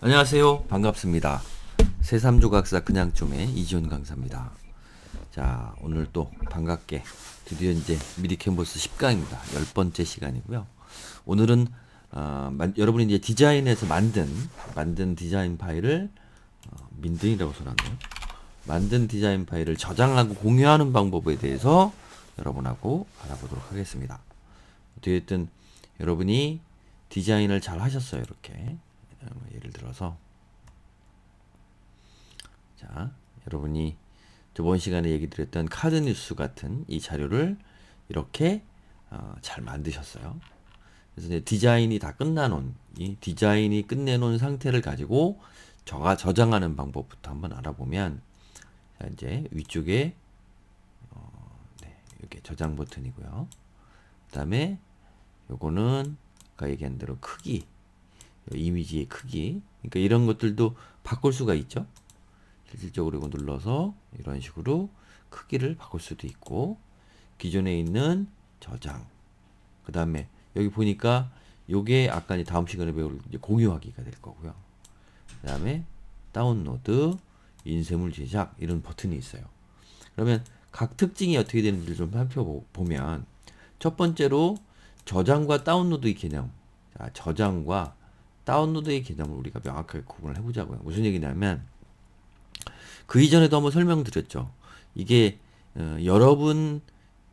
안녕하세요. 반갑습니다. 새삼조각사 그냥좀의 이지훈 강사입니다. 자, 오늘 또 반갑게 드디어 이제 미리 캔버스 10강입니다. 10번째 시간이고요. 오늘은 여러분이 이제 디자인에서 만든 디자인 파일을 민든이라고 써놨네요. 만든 디자인 파일을 저장하고 공유하는 방법에 대해서 여러분하고 알아보도록 하겠습니다. 어쨌든 여러분이 디자인을 잘 하셨어요. 이렇게 예를 들어서 자, 여러분이 저번 시간에 얘기 드렸던 카드뉴스 같은 이 자료를 이렇게 잘 만드셨어요. 그래서 이제 디자인이 다 끝나놓은 이 디자인이 끝내놓은 상태를 가지고 저장하는 방법부터 한번 알아보면, 자, 이제 위쪽에 이렇게 저장 버튼이고요. 그다음에 요거는 아까 얘기한 대로 크기, 이미지의 크기, 그러니까 이런 것들도 바꿀 수가 있죠. 실질적으로 이거 눌러서 이런 식으로 크기를 바꿀 수도 있고, 기존에 있는 저장, 그 다음에 여기 보니까 요게 아까 이제 다음 시간에 배울 이제 공유하기가 될 거고요. 그 다음에 다운로드, 인쇄물 제작, 이런 버튼이 있어요. 그러면 각 특징이 어떻게 되는지를 좀 살펴보면, 첫 번째로 저장과 다운로드의 개념. 자, 저장과 다운로드의 개념을 우리가 명확하게 구분을 해보자고요. 무슨 얘기냐면, 그 이전에도 한번 설명드렸죠. 이게 여러분,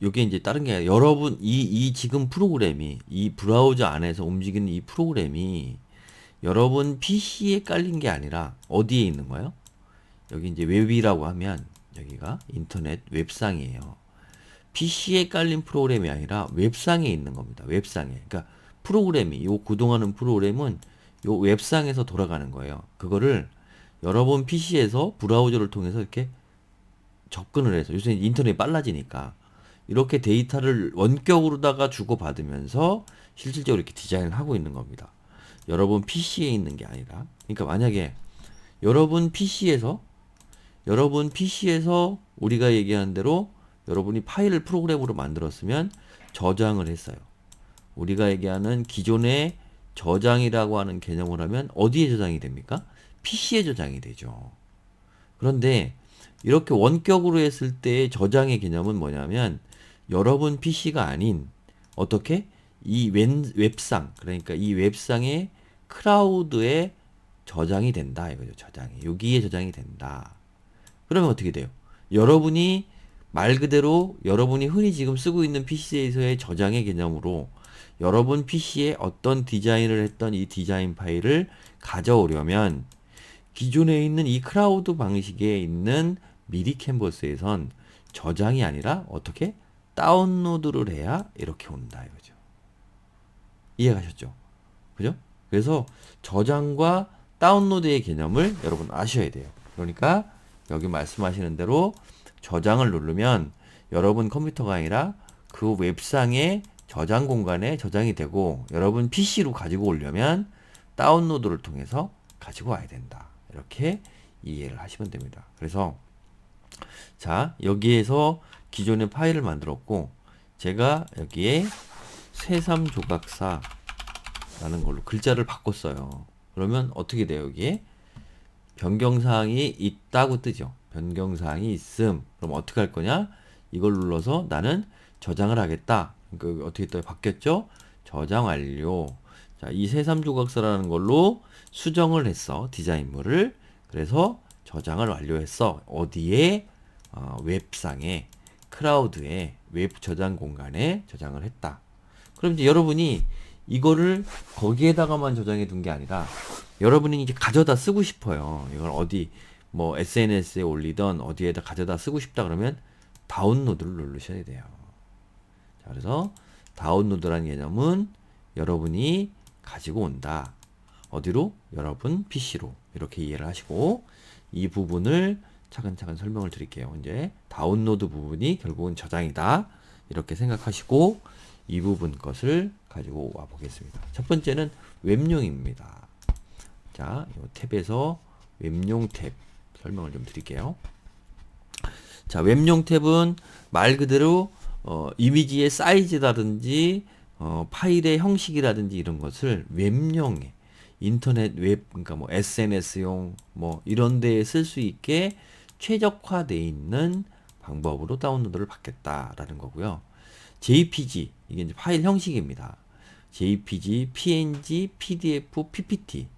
요게 이제 다른 게 아니라 여러분 이 지금 프로그램이 이 브라우저 안에서 움직이는 이 프로그램이 여러분 PC에 깔린 게 아니라 어디에 있는 거예요? 여기 이제 웹이라고 하면 여기가 인터넷 웹상이에요. PC에 깔린 프로그램이 아니라 웹상에 있는 겁니다. 웹상에. 그러니까 프로그램이, 요 구동하는 프로그램은 요 웹상에서 돌아가는 거예요. 그거를 여러분 PC에서 브라우저를 통해서 이렇게 접근을 해서, 요새 인터넷이 빨라지니까 이렇게 데이터를 원격으로다가 주고받으면서 실질적으로 이렇게 디자인을 하고 있는 겁니다. 여러분 PC에 있는 게 아니라. 그러니까 만약에 여러분 PC에서 우리가 얘기하는 대로 여러분이 파일을 프로그램으로 만들었으면 저장을 했어요. 우리가 얘기하는 기존의 저장이라고 하는 개념을 하면 어디에 저장이 됩니까? PC에 저장이 되죠. 그런데 이렇게 원격으로 했을 때의 저장의 개념은 뭐냐면, 여러분 PC가 아닌 어떻게 이 웹상, 그러니까 이 웹상의 클라우드에 저장이 된다 이거죠. 저장이 여기에 저장이 된다. 그러면 어떻게 돼요? 여러분이 말 그대로 여러분이 흔히 지금 쓰고 있는 PC에서의 저장의 개념으로 여러분 PC에 어떤 디자인을 했던 이 디자인 파일을 가져오려면 기존에 있는 이 클라우드 방식에 있는 미리 캔버스에선 저장이 아니라 어떻게 다운로드를 해야 이렇게 온다 이거죠. 이해가셨죠? 그죠? 그래서 저장과 다운로드의 개념을 여러분 아셔야 돼요. 그러니까 여기 말씀하시는 대로 저장을 누르면 여러분 컴퓨터가 아니라 그 웹상의 저장 공간에 저장이 되고, 여러분 PC로 가지고 오려면 다운로드를 통해서 가지고 와야 된다. 이렇게 이해를 하시면 됩니다. 그래서 자, 여기에서 기존의 파일을 만들었고, 제가 여기에 새삼조각사라는 걸로 글자를 바꿨어요. 그러면 어떻게 돼요? 여기에 변경사항이 있다고 뜨죠. 변경사항이 있음. 그럼 어떻게 할 거냐? 이걸 눌러서 나는 저장을 하겠다. 그러니까 어떻게 또 바뀌었죠? 저장 완료. 자, 이 새삼조각사라는 걸로 수정을 했어. 디자인물을. 그래서 저장을 완료했어. 어디에? 웹상에, 클라우드에, 웹 저장 공간에 저장을 했다. 그럼 이제 여러분이 이거를 거기에다가만 저장해 둔 게 아니라 여러분이 이제 가져다 쓰고 싶어요. 이걸 어디 뭐 SNS에 올리던 어디에다 가져다 쓰고 싶다 그러면 다운로드를 누르셔야 돼요. 자, 그래서 다운로드라는 개념은 여러분이 가지고 온다. 어디로? 여러분 PC로. 이렇게 이해를 하시고, 이 부분을 차근차근 설명을 드릴게요. 이제 다운로드 부분이 결국은 저장이다. 이렇게 생각하시고 이 부분 것을 가지고 와 보겠습니다. 첫 번째는 웹용입니다. 자, 이 탭에서 웹용 탭 설명을 좀 드릴게요. 자, 웹용 탭은 말 그대로 이미지의 사이즈라든지 파일의 형식이라든지 이런 것을 웹용에, 인터넷 웹, 그러니까 뭐 SNS용 뭐 이런 데에 쓸 수 있게 최적화되어 있는 방법으로 다운로드를 받겠다라는 거고요. JPG, 이게 이제 파일 형식입니다. JPG, PNG, PDF, PPT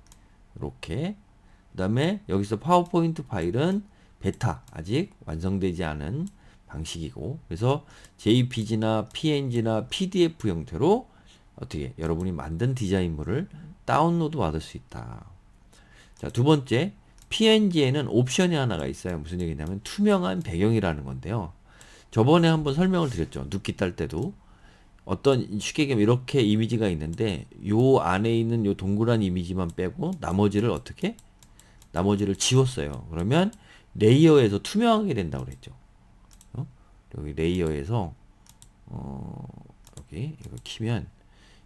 이렇게. 그 다음에 여기서 파워포인트 파일은 베타, 아직 완성되지 않은 방식이고, 그래서 JPG나 PNG나 PDF 형태로 어떻게 여러분이 만든 디자인물을 다운로드 받을 수 있다. 자, 두 번째, PNG에는 옵션이 하나가 있어요. 무슨 얘기냐면 투명한 배경이라는 건데요. 저번에 한번 설명을 드렸죠. 눕기 딸 때도. 어떤 쉽게 얘기하면 이렇게 이미지가 있는데 요 안에 있는 요 동그란 이미지만 빼고 나머지를 지웠어요. 그러면 레이어에서 투명하게 된다고 그랬죠. 여기 레이어에서 여기 이거 키면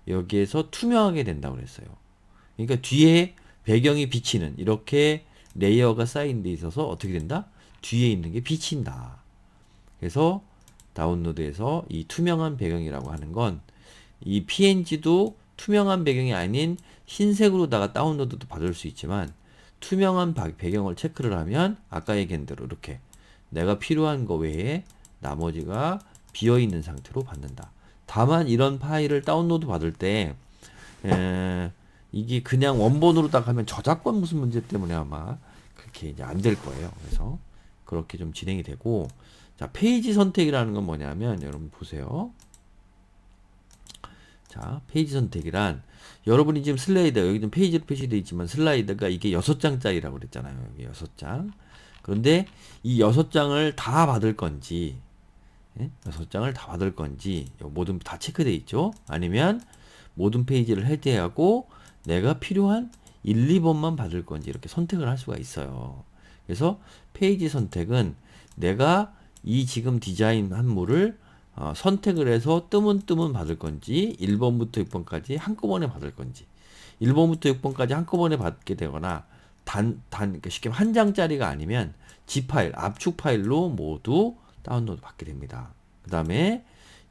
여기에서 투명하게 된다고 그랬어요. 그러니까 뒤에 배경이 비치는 이렇게 레이어가 쌓인 데 있어서 어떻게 된다? 뒤에 있는 게 비친다. 그래서 다운로드에서 이 투명한 배경이라고 하는 건 이 PNG도 투명한 배경이 아닌 흰색으로다가 다운로드도 받을 수 있지만 투명한 배경을 체크를 하면 아까 얘기한 대로 이렇게 내가 필요한 거 외에 나머지가 비어있는 상태로 받는다. 다만 이런 파일을 다운로드 받을 때 이게 그냥 원본으로 딱 하면 저작권 무슨 문제 때문에 아마 그렇게 이제 안 될 거예요. 그래서 그렇게 좀 진행이 되고, 자, 페이지 선택이라는 건 뭐냐면 여러분 보세요. 자, 페이지 선택이란 여러분이 지금 슬라이드 여기 좀 페이지로 표시되어 있지만 슬라이드가 이게 6장짜리라고 그랬잖아요. 여기 6장. 그런데 이 6장을 다 받을 건지 6장을 다 받을 건지 모든 다 체크되어 있죠. 아니면 모든 페이지를 해제하고 내가 필요한 1, 2번만 받을 건지 이렇게 선택을 할 수가 있어요. 그래서 페이지 선택은 내가 이 지금 디자인 한물을 선택을 해서 뜨문뜨문 받을 건지 1번부터 6번까지 한꺼번에 받을 건지 1번부터 6번까지 한꺼번에 받게 되거나 그러니까 쉽게 한 장짜리가 아니면 G파일, 압축 파일로 모두 다운로드 받게 됩니다. 그 다음에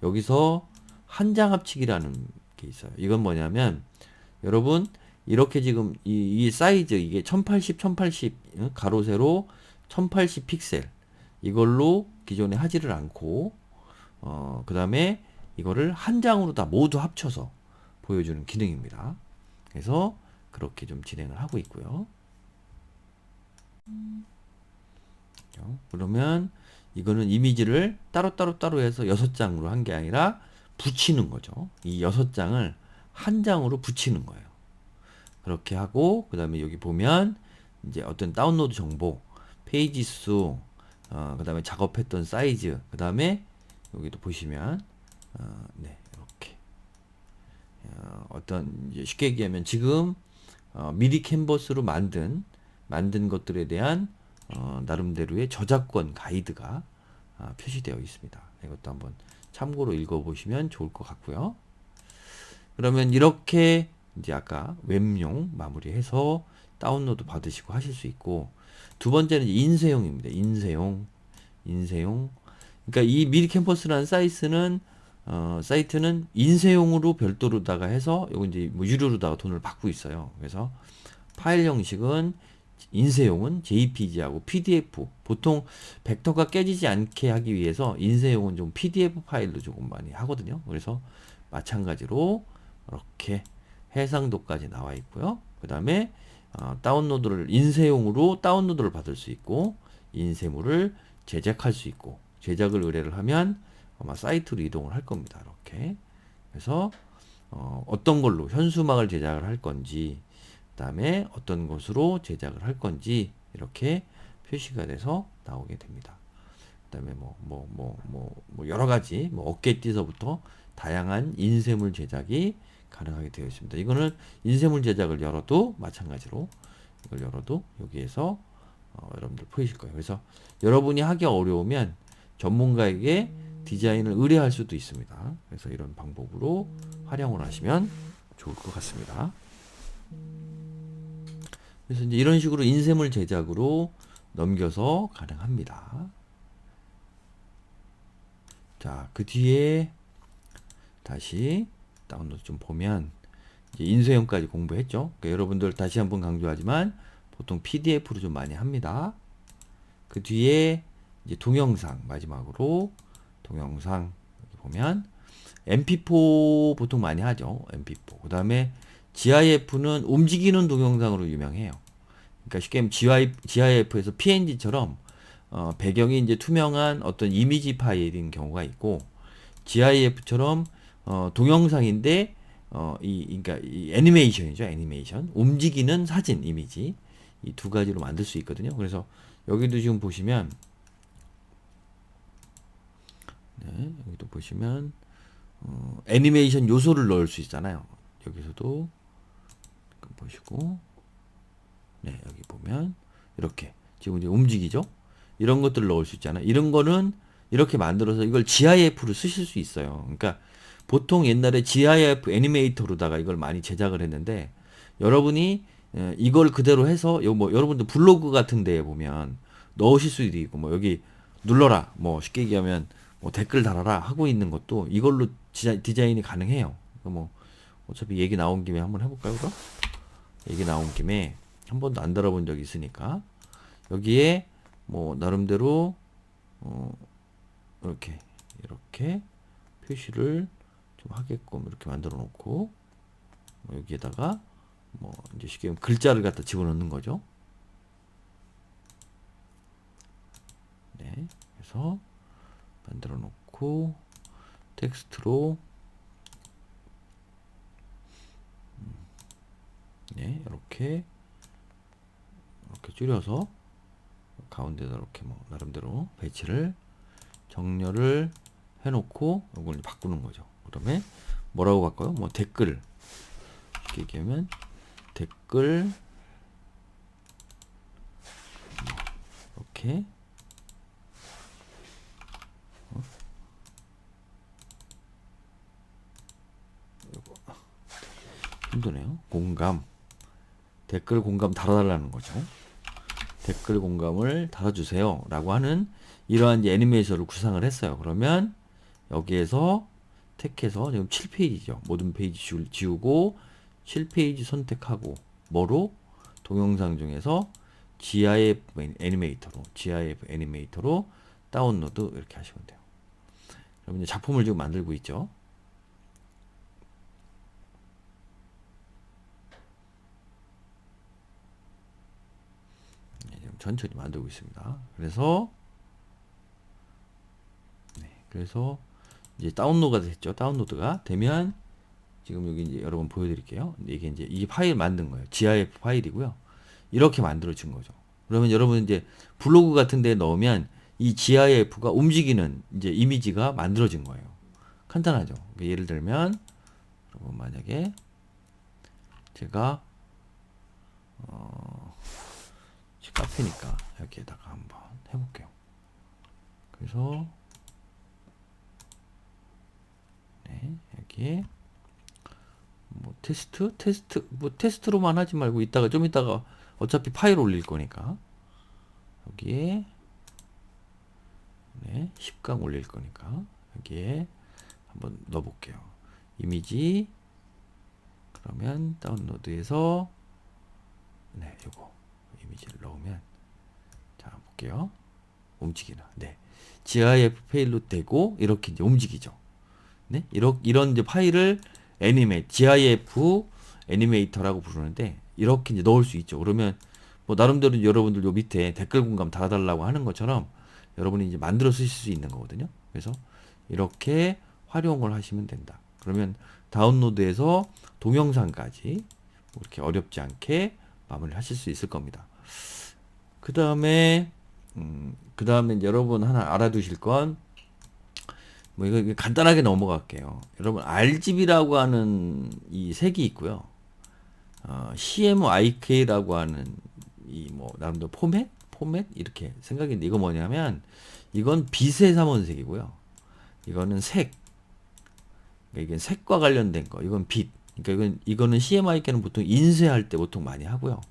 여기서 한 장 합치기라는 게 있어요. 이건 뭐냐면 여러분 이렇게 지금 이 사이즈 이게 1080 가로 세로 1080 픽셀 이걸로 기존에 하지를 않고 그 다음에 이거를 한 장으로 다 모두 합쳐서 보여주는 기능입니다. 그래서 그렇게 좀 진행을 하고 있고요. 그러면 이거는 이미지를 따로 해서 6장으로 한 게 아니라 붙이는 거죠. 이 6장을 한 장으로 붙이는 거예요. 그렇게 하고 그 다음에 여기 보면 이제 어떤 다운로드 정보, 페이지 수, 그 다음에 작업했던 사이즈, 그 다음에 여기도 보시면 네, 이렇게 어떤 이제 쉽게 얘기하면 지금 미리 캔버스로 만든 것들에 대한 나름대로의 저작권 가이드가 표시되어 있습니다. 이것도 한번 참고로 읽어보시면 좋을 것 같고요. 그러면 이렇게 이제 아까 웹용 마무리해서 다운로드 받으시고 하실 수 있고, 두 번째는 인쇄용입니다. 인쇄용. 그러니까 이 미리 캠퍼스라는 사이트는 인쇄용으로 별도로다가 해서 요거 이제 뭐 유료로다가 돈을 받고 있어요. 그래서 파일 형식은 인쇄용은 JPG하고 PDF, 보통 벡터가 깨지지 않게 하기 위해서 인쇄용은 좀 PDF 파일로 조금 많이 하거든요. 그래서 마찬가지로 이렇게 해상도까지 나와 있고요. 그 다음에 인쇄용으로 다운로드를 받을 수 있고, 인쇄물을 제작할 수 있고, 제작을 의뢰를 하면 아마 사이트로 이동을 할 겁니다. 이렇게. 그래서 어떤 걸로 현수막을 제작을 할 건지, 그 다음에 어떤 것으로 제작을 할 건지 이렇게 표시가 돼서 나오게 됩니다. 그 다음에 여러 가지 어깨띠서부터 다양한 인쇄물 제작이 가능하게 되어 있습니다. 이거는 인쇄물 제작을 열어도 마찬가지로 이걸 열어도 여기에서 여러분들 보이실 거예요. 그래서 여러분이 하기 어려우면 전문가에게 디자인을 의뢰할 수도 있습니다. 그래서 이런 방법으로 활용을 하시면 좋을 것 같습니다. 그래서 이제 이런 식으로 인쇄물 제작으로 넘겨서 가능합니다. 자, 그 뒤에 다시 다운로드 좀 보면 이제 인쇄형까지 공부했죠. 그러니까 여러분들 다시 한번 강조하지만 보통 PDF로 좀 많이 합니다. 그 뒤에 이제 동영상 마지막으로 동영상 여기 보면 MP4 보통 많이 하죠. MP4. 그 다음에 GIF는 움직이는 동영상으로 유명해요. 그러니까 쉽게 말하면 GIF에서 PNG처럼 배경이 이제 투명한 어떤 이미지 파일인 경우가 있고 GIF처럼 동영상인데 그러니까 이 애니메이션이죠. 애니메이션. 움직이는 사진 이미지. 이 두 가지로 만들 수 있거든요. 그래서 여기도 지금 보시면 네, 여기도 보시면 애니메이션 요소를 넣을 수 있잖아요. 여기서도 보시고 네, 여기 보면 이렇게 지금 이제 움직이죠. 이런 것들을 넣을 수 있잖아요. 이런 거는 이렇게 만들어서 이걸 GIF로 쓰실 수 있어요. 그러니까 보통 옛날에 GIF 애니메이터로다가 이걸 많이 제작을 했는데 여러분이 이걸 그대로 해서 뭐 여러분들 블로그 같은 데에 보면 넣으실 수도 있고 뭐 여기 눌러라 뭐 쉽게 얘기하면 뭐 댓글 달아라 하고 있는 것도 이걸로 디자인이 가능해요. 뭐 어차피 얘기 나온 김에 한번 해볼까요? 그럼? 얘기 나온 김에 한 번도 안 달아본 적이 있으니까 여기에 뭐 나름대로 이렇게 표시를 좀 하게끔 이렇게 만들어 놓고 여기에다가 뭐 이제 쉽게 말하면 글자를 갖다 집어넣는 거죠. 네, 그래서 만들어 놓고 텍스트로 네, 이렇게 줄여서 가운데다 이렇게 뭐 나름대로 배치를 정렬을 해놓고 이걸 바꾸는 거죠. 그다음에 뭐라고 바꿔요? 뭐 댓글 이렇게 얘기하면 댓글 이렇게 힘드네요. 공감 댓글 공감 달아달라는 거죠. 댓글 공감을 달아주세요 라고 하는 이러한 이제 애니메이션을 구상을 했어요. 그러면 여기에서 택해서 지금 7페이지죠. 모든 페이지 지우고 7페이지 선택하고 뭐로? 동영상 중에서 GIF 애니메이터로 다운로드 이렇게 하시면 돼요. 그럼 이제 작품을 지금 만들고 있죠. 천천히 만들고 있습니다. 그래서 이제 다운로드가 됐죠. 다운로드가 되면 지금 여기 이제 여러분 보여드릴게요. 이게 이제 이 파일 만든 거예요. GIF 파일이고요. 이렇게 만들어진 거죠. 그러면 여러분 이제 블로그 같은 데 넣으면 이 GIF가 움직이는 이제 이미지가 만들어진 거예요. 간단하죠. 예를 들면 여러분 만약에 제가 카페니까 여기에다가 한번 해볼게요. 그래서 네, 여기에 뭐 테스트로만 하지 말고 좀 이따가 어차피 파일 올릴 거니까 여기에 네, 10강 올릴 거니까 여기에 한번 넣어볼게요. 이미지 그러면 다운로드에서 네, 요거 이미지를 넣으면 자 볼게요. 움직이나. 네. GIF 파일로 되고 이렇게 이제 움직이죠. 네? 이런 이제 파일을 GIF 애니메이터라고 부르는데 이렇게 이제 넣을 수 있죠. 그러면 뭐 나름대로 여러분들 요 밑에 댓글 공감 달아달라고 하는 것처럼 여러분이 이제 만들어 쓰실 수 있는 거거든요. 그래서 이렇게 활용을 하시면 된다. 그러면 다운로드에서 동영상까지 뭐 이렇게 어렵지 않게 마무리를 하실 수 있을 겁니다. 그 다음에 이제 여러분 하나 알아두실 건 뭐 이거 간단하게 넘어갈게요. 여러분 RGB라고 하는 이 색이 있고요. CMYK라고 하는 이 뭐 나름대로 포맷 이렇게 생각인데 이거 뭐냐면 이건 빛의 삼원색이고요. 이거는 색. 그러니까 이게 색과 관련된 거. 이건 빛. 그러니까 이거는 CMYK는 보통 인쇄할 때 보통 많이 하고요.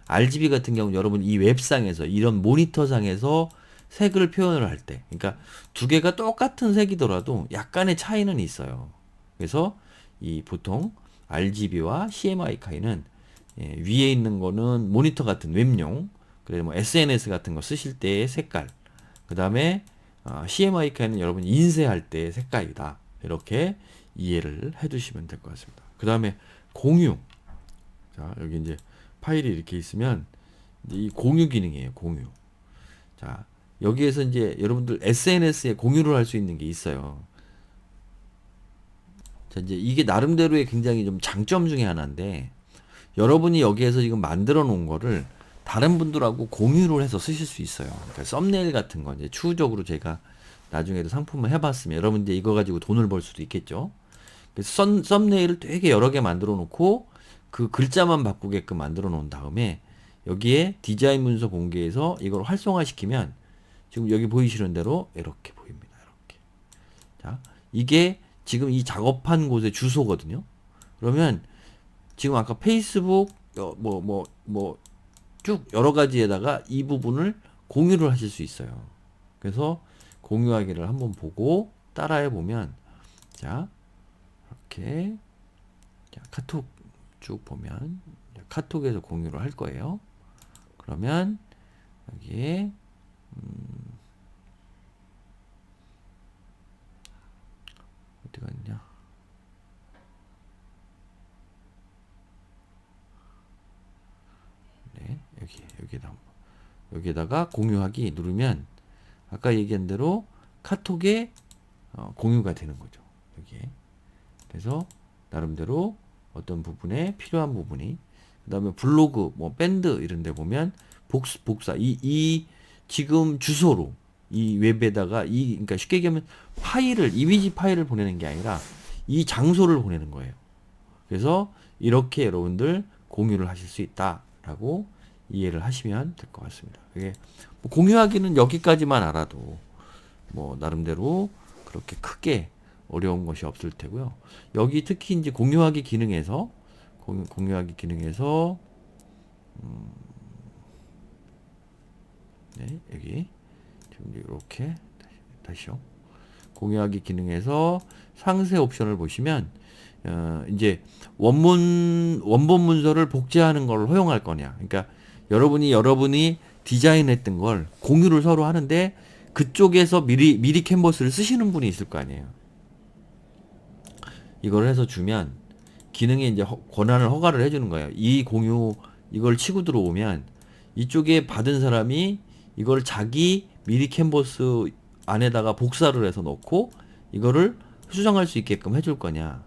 RGB 같은 경우는 여러분 이 웹상에서 이런 모니터상에서 색을 표현을 할 때, 그러니까 두 개가 똑같은 색이더라도 약간의 차이는 있어요. 그래서 이 보통 RGB와 CMYK 카이는 위에 있는 거는 모니터 같은 웹용, 그래 뭐 SNS 같은 거 쓰실 때의 색깔, 그 다음에 CMYK 카이는 여러분이 인쇄할 때의 색깔이다. 이렇게 이해를 해두시면 될 것 같습니다. 그 다음에 공유. 자, 여기 이제 파일이 이렇게 있으면 이제 이 공유 기능이에요. 공유. 자, 여기에서 이제 여러분들 SNS에 공유를 할 수 있는 게 있어요. 자, 이제 이게 나름대로의 굉장히 좀 장점 중에 하나인데, 여러분이 여기에서 지금 만들어 놓은 거를 다른 분들하고 공유를 해서 쓰실 수 있어요. 그러니까 썸네일 같은 거 이제 추후적으로 제가 나중에도 상품을 해봤으면 여러분 이제 이거 가지고 돈을 벌 수도 있겠죠. 그래서 썸네일을 되게 여러 개 만들어 놓고 그 글자만 바꾸게끔 만들어 놓은 다음에 여기에 디자인 문서 공개해서 이걸 활성화시키면 지금 여기 보이시는 대로 이렇게 보입니다. 이렇게. 자, 이게 지금 이 작업한 곳의 주소거든요. 그러면 지금 아까 페이스북 쭉 여러 가지에다가 이 부분을 공유를 하실 수 있어요. 그래서 공유하기를 한번 보고 따라해 보면, 자, 이렇게 자, 카톡 쭉 보면 카톡에서 공유를 할 거예요. 그러면 여기에 어디 갔냐? 네, 여기에다가 공유하기 누르면 아까 얘기한 대로 카톡에 공유가 되는 거죠. 여기에. 그래서 나름대로 어떤 부분에 필요한 부분이, 그 다음에 블로그, 뭐 밴드 이런 데 보면 복사 이 지금 주소로 이 웹에다가 그러니까 쉽게 얘기하면 이미지 파일을 보내는 게 아니라 이 장소를 보내는 거예요. 그래서 이렇게 여러분들 공유를 하실 수 있다라고 이해를 하시면 될 것 같습니다. 이게 뭐 공유하기는 여기까지만 알아도 뭐 나름대로 그렇게 크게 어려운 것이 없을 테고요. 여기 특히 이제 공유하기 기능에서 네, 여기 지금 이렇게 다시요. 공유하기 기능에서 상세 옵션을 보시면 이제 원본 문서를 복제하는 걸 허용할 거냐. 그러니까 여러분이 디자인했던 걸 공유를 서로 하는데 그쪽에서 미리 캔버스를 쓰시는 분이 있을 거 아니에요. 이걸 해서 주면 기능에 이제 권한을 허가를 해주는 거예요. 이걸 치고 들어오면 이쪽에 받은 사람이 이걸 자기 미리 캔버스 안에다가 복사를 해서 넣고 이거를 수정할 수 있게끔 해줄 거냐.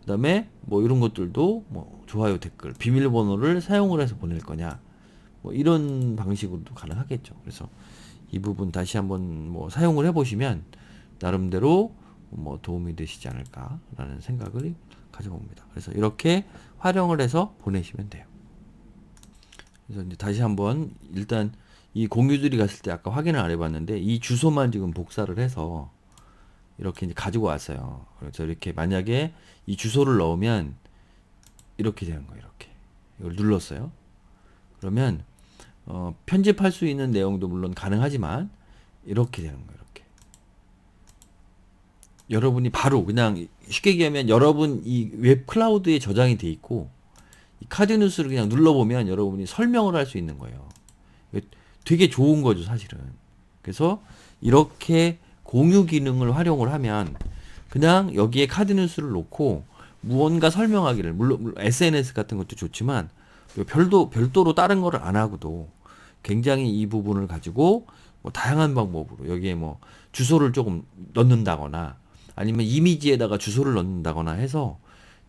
그 다음에 뭐 이런 것들도 뭐 좋아요, 댓글, 비밀번호를 사용을 해서 보낼 거냐. 뭐 이런 방식으로도 가능하겠죠. 그래서 이 부분 다시 한번 뭐 사용을 해보시면 나름대로 뭐 도움이 되시지 않을까라는 생각을 가져봅니다. 그래서 이렇게 활용을 해서 보내시면 돼요. 그래서 이제 다시 한번 일단 이 공유들이 갔을 때 아까 확인을 안 해봤는데 이 주소만 지금 복사를 해서 이렇게 이제 가지고 왔어요. 그래서 이렇게 만약에 이 주소를 넣으면 이렇게 되는 거예요. 이렇게 이걸 눌렀어요. 그러면 편집할 수 있는 내용도 물론 가능하지만 이렇게 되는 거예요. 이렇게 여러분이 바로 그냥 쉽게 얘기하면 여러분 이 웹 클라우드에 저장이 돼 있고 이 카드 뉴스를 그냥 눌러보면 여러분이 설명을 할 수 있는 거예요. 되게 좋은 거죠, 사실은. 그래서 이렇게 공유 기능을 활용을 하면 그냥 여기에 카드 뉴스를 놓고 무언가 설명하기를, 물론 SNS 같은 것도 좋지만 별도로 다른 거를 안 하고도 굉장히 이 부분을 가지고 뭐 다양한 방법으로 여기에 뭐 주소를 조금 넣는다거나 아니면 이미지에다가 주소를 넣는다거나 해서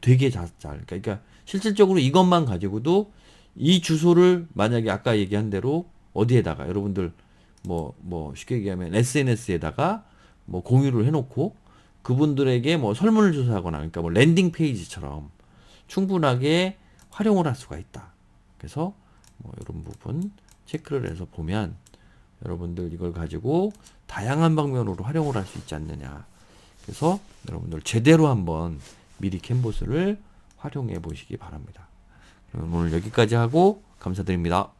되게 그러니까 실질적으로 이것만 가지고도 이 주소를 만약에 아까 얘기한 대로 어디에다가 여러분들 뭐 쉽게 얘기하면 SNS에다가 뭐 공유를 해놓고 그분들에게 뭐 설문을 조사하거나 그러니까 뭐 랜딩 페이지처럼 충분하게 활용을 할 수가 있다. 그래서 뭐 이런 부분 체크를 해서 보면 여러분들 이걸 가지고 다양한 방면으로 활용을 할 수 있지 않느냐. 그래서 여러분들 제대로 한번 미리 캔버스를 활용해 보시기 바랍니다. 그럼 오늘 여기까지 하고 감사드립니다.